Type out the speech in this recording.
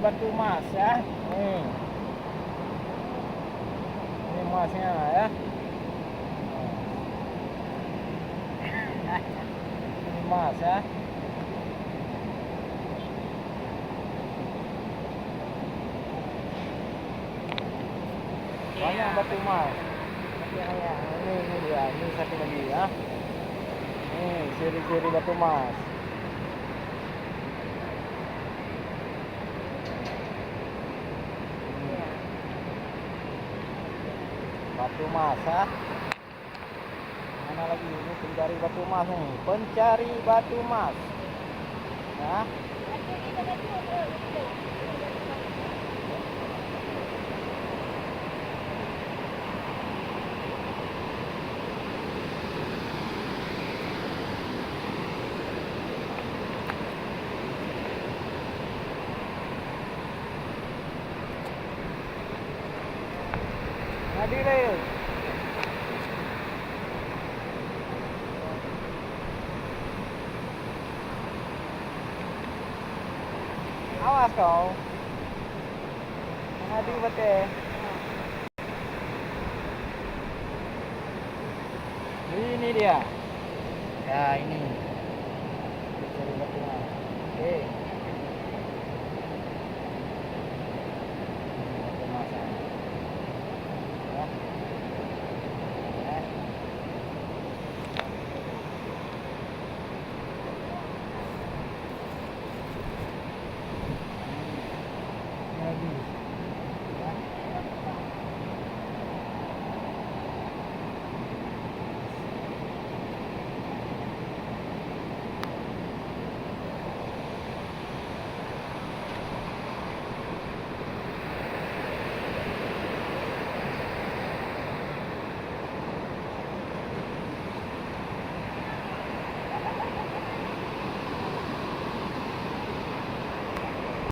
batu emas ya. Ini emasnya ya. Ini emas ya. Banyak batu emas. Ini dia, ini satu lagi ya. Ini siri-siri batu emas. Batu emas ya. Mana lagi ini pencari batu emas nih, pencari batu emas. Ya. Hadirin. Awas kau. Hadi betul. Ini dia. Ya ini. Oke.